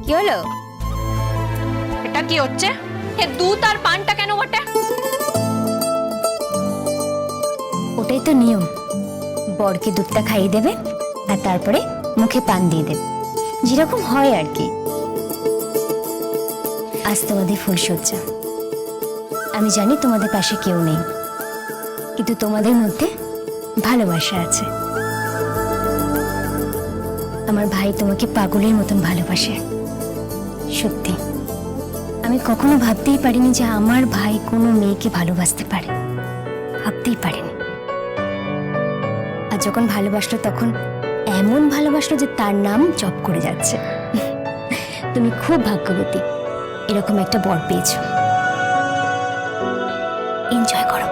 কি হলো? এটা কি হচ্ছে? এ দুধ আর পানটা কেন বটে? ওটাই তো নিয়ম। বরকে দুধটা খাইয়ে দেবে আর তারপরে মুখে পান দিয়ে দেবে, যেরকম হয় আর কি। আজ তোমাদের ফুলসজ্জা। আমি জানি তোমাদের পাশে কেউ নেই, কিন্তু তোমাদের মধ্যে ভালোবাসা আছে। আমার ভাই তোমাকে পাগলের মতন ভালোবাসে। সত্যি, আমি কখনো ভাবতেই পারিনি যে আমার ভাই কোনো মেয়েকে ভালোবাসতে পারে। ভাবতেই পারিনি। আর যখন ভালোবাসলো তখন এমন ভালোবাসলো যে তার নাম জপ করে যাচ্ছে। তুমি খুব ভাগ্যবতী, এরকম একটা বর পেয়েছো। এনজয় করো।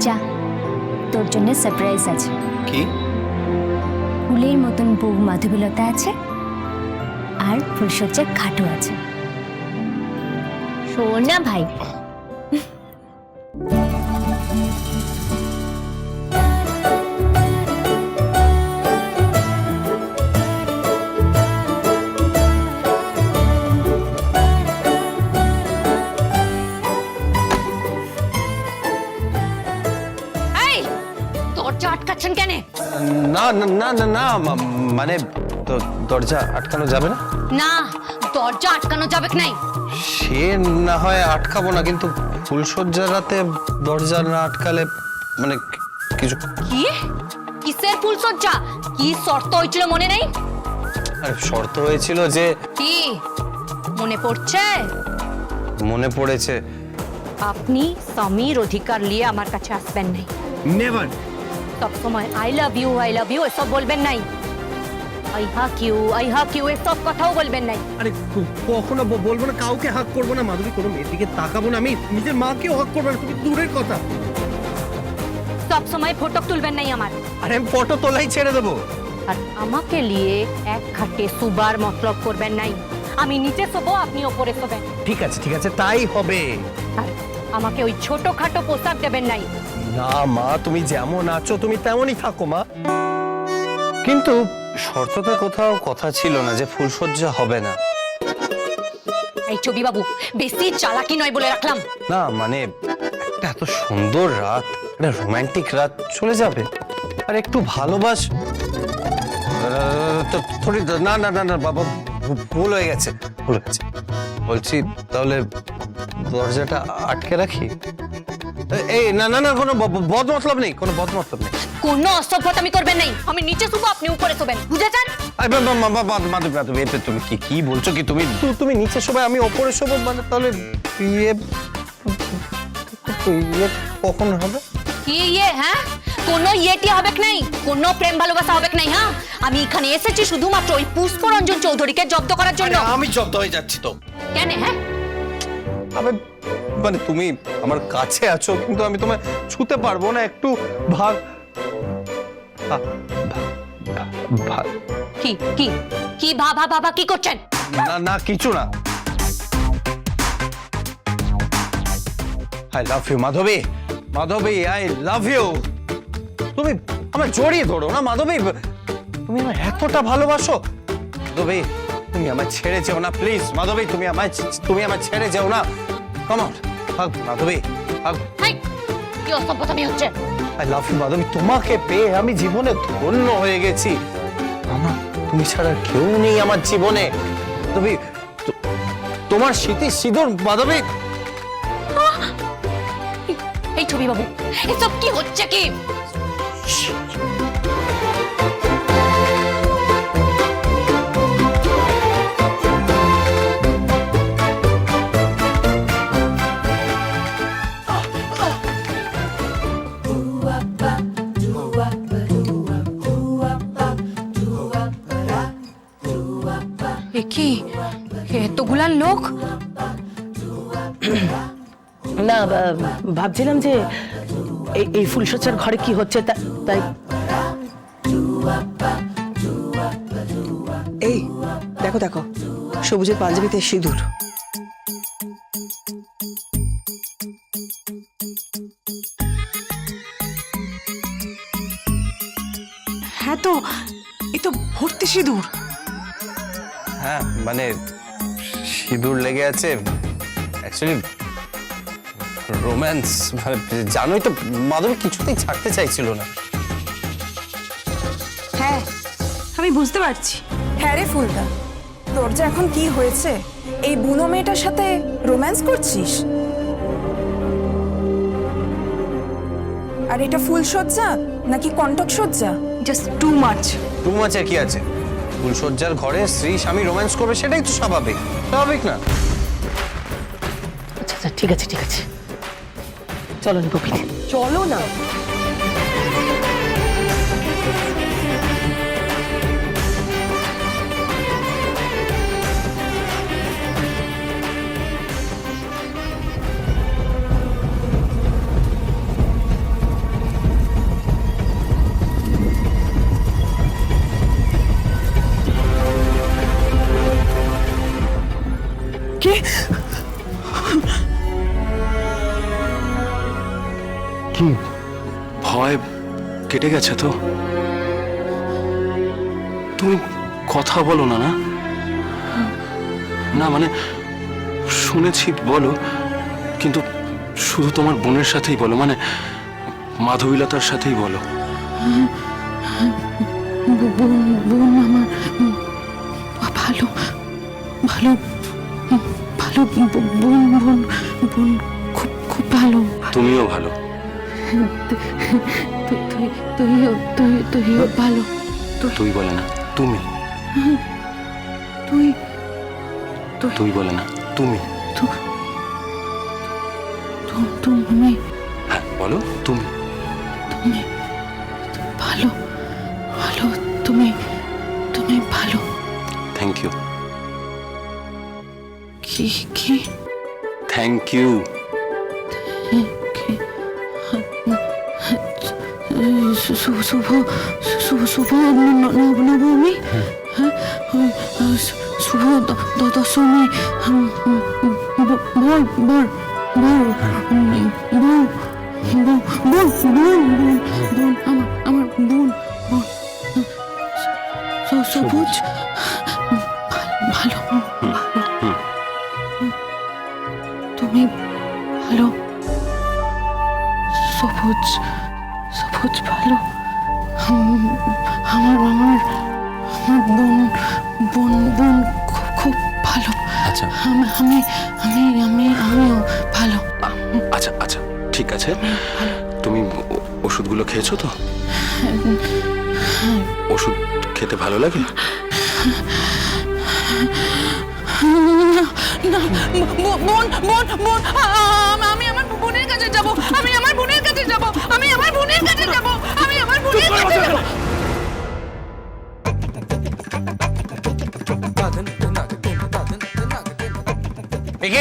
যা, তোর জন্য সারপ্রাইজ আছে। কি? ফুলের মতন বউ মাধবীলতা আছে আর ফুলসজ্জার খাটও আছে। শোন না ভাই। এই দরজা আটকাচ্ছেন কেন? না না না না না মানে দরজা আটকানো যাবে না। না, দরজা আটকানো যাবে নাই। সে না হয় আটকাবো না, কিন্তু ফুলসজ্জার রাতে দরজা না আটকালে মানে কিছু। কি? কিসের ফুলসজ্জা? কি শর্ত হয়েছিল মনে নেই? আরে শর্ত হয়েছিল যে। কি মনে পড়ছে? মনে পড়েছে। আপনি স্বামীর অধিকার নিয়ে আমার কাছে আসবেন নাই। নেভার। সব সময় আই লাভ ইউ এসব বলবেন নাই। আই হাক ইউ এসব কথাও বলবেন নাই। আরে কখনো বলবো না, কাউকে হাক করবো না মাধবী, কোনো মেয়ের দিকে তাকাবো না, আমি নিজের মাকেও হাক করবো না, তুমি দূরের কথা। সব সময় ফটো তুলবেন নাই আমার। আরে আমি ফটো তোলাই ছেড়ে দেবো। আর আমাকে নিয়ে এক খাটে সুবার মতলব করবেন নাই। আমি নিচে শোবো, আপনি ওপরে শোবেন। ঠিক আছে তাই হবে। আর আমাকে ওই ছোটখাটো পোশাক দেবেন নাই। না মা, তুমি যেমন আছো তুমি তেমনই থাকো মা। কিন্তু শর্ততে কোথাও কথা ছিল না যে ফুলসজ্জা হবে না। এই ছবি বাবু, বেশি চালাকি নয় বলে রাখলাম। না মানে একটা এত সুন্দর রাত, একটা রোমান্টিক রাত চলে যাবে, আর একটু ভালোবাস। না না না না বাবা, ভুল হয়ে গেছে। বলছি তাহলে দরজাটা আটকে রাখি। এই না না না, কোনো বদ মতলব নেই, কোনো বদ মতলব নেই। কোনো অসভ্যতামি করবেন নাই। আমি নিচে শুবো, আপনি উপরে শোবেন, বুঝেছেন? তুমি কি বলছো? কি তুমি নিচে শোবে, আমি ওপরে শোবো, মানে তাহলে ইয়ে কখন হবে? কি হ্যাঁ? কোনো ইয়েটি হবে নাই, কোনো প্রেম ভালোবাসা হবে নাই। হ্যাঁ, আমি এখানে এসেছি শুধুমাত্র ওই পুষ্পরঞ্জন চৌধুরীকে জব্দ করার জন্য। আমি জব্দ হয়ে যাচ্ছি তো। কেন? হ্যাঁ, মানে তুমি আমার কাছে আছো, কিন্তু আমি তোমায় ছুতে পারবো না। একটু ভাগ। কি কি কি বাবা কি করছেন? না না, কিছু না। I love you Madhavi. I love you. তুমি আমার জড়িয়ে ধরো না মাধবী। তুমি আমার এতটা ভালোবাসো মাধবী। তুমি আমায় ছেড়ে যেও না প্লিজ মাধবী। তুমি আমায় ছেড়ে যেও না। কাম অন, হাগ মাধবী, হাগ। কি অসভ্যতামি হচ্ছে? আই লাভ ইউ মাধবী। তোমাকে পেয়ে আমি জীবনে ধন্য হয়ে গেছি। তুমি ছাড়া কেউ নেই আমার জীবনে মাধবী। তোমার স্মৃতি সিঁদুর মাধবী। এই ছবি বাবু, এসব কি হচ্ছে? কি কি এতগুলা লোক? না, ভাবছিলাম যে এই ফুলসজ্জার ঘরে কি হচ্ছে, তাই। এই দেখো দেখো, সবুজের পাঞ্জাবিতে সিঁদুর। হ্যাঁ তো এ তো ভর্তি সিঁদুর। হ্যাঁ মানে সিঁদুর লেগে আছে অ্যাকচুয়ালি রোম্যান্স, মানে জানোই তো মাধবী কিছুতেই ছাড়তে চাইছিল না। হ্যাঁ আমি বুঝতে পারছি। হ্যাঁ রে ফুলদা, তোর যে এখন কি হয়েছে, এই বুনো মেয়েটার সাথে রোম্যান্স করছিস? আর এটা ফুলসজ্জা নাকি কণ্টক সজ্জা? Just too much. টু মাচের কি আছে? ফুলসজ্জার ঘরে স্ত্রী স্বামী রোম্যান্স করবে, সেটাই তো স্বাভাবিক, স্বাভাবিক না? আচ্ছা আচ্ছা ঠিক আছে ঠিক আছে, চলো নি কপিল। চলো না। কে? কি ভয় কেটে গেছে তো? তুমি কথা বলো না। না না মানে শুনেছি বলো, কিন্তু শুধু তোমার বোনের সাথেই বলো, মানে মাধবীলতার সাথেই বলো। বোন আমার ভালো ভালো ভালো বোন খুব খুব ভালো। তুমিও ভালো। তুইও ভালো। তুই বলে না তুমি। তুই তুই বলে না তুমি। তুমি হ্যাঁ বলো তুমি। তুমি ভালো ভালো তুমি ভালো। Thank you. কি কি থ্যাংক ইউ। শুভ নবমী, হ্যাঁ শুভ দশমী, বল বল বল বোন আমার বোন সবুজ ভালো। তুমি ভালো। সবুজ ভালো। আমার আমার আমার বোন খুব ভালো। আচ্ছা আমিও ভালো। আচ্ছা আচ্ছা ঠিক আছে, তুমি ওষুধগুলো খেয়েছো তো? ওষুধ খেতে ভালো লাগে? না বোন আমি আমার বোনের কাছে যাব। আমি আমার বোনের কাছে যাব।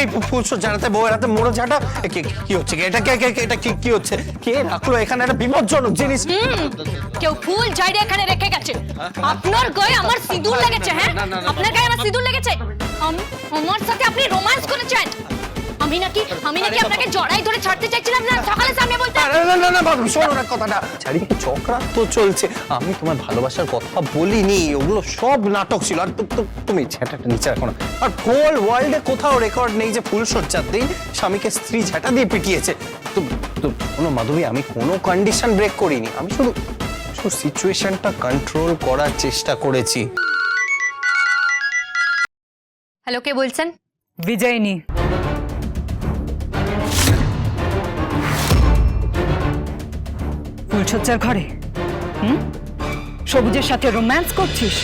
এই ফুলসজ্জা জানাতে বউয়ের হাতে মোড়ো ঝাঁটা, কি হচ্ছে? এটা এটা কি হচ্ছে? কে রাখলো এখানে একটা বিপজ্জনক জিনিস? কেউ ফুল জাইরে এখানে রেখে গেছে। আপনার গায়ে আমার সিঁদুর লেগেছে। হ্যাঁ আপনার গায়ে আমার সিঁদুর লেগেছে। আমার সাথে আপনি রোম্যান্স করেছেন। আমি নাকি আপনাকে জড়াই ধরে ছাড়তে চাইছিলাম না, সকালে সামনে বলতে। না বাবু শোনো না কথাটা, চারিদিকে চক্রান্ত চলছে। আমি তোমার ভালোবাসার কথা বলিনি, ওগুলো সব নাটক ছিল। আর তুমি ঝাঁটাটা নিচে রাখো না। আর হোল ওয়ার্ল্ডে কোথাও রেকর্ড নেই যে ফুলসজ্জার দিন স্বামীকে স্ত্রী ঝাঁটা দিয়ে পিটিয়েছে। তো কোনো মাধবী, আমি কোনো কন্ডিশন ব্রেক করিনি। আমি শুধু সিচুয়েশনটা কন্ট্রোল করার চেষ্টা করেছি। হ্যালো, কে বলছেন? বিজয়িনী। ফুলসজ্জার ঘরে সবুজের সাথে রোম্যান্স করছিস?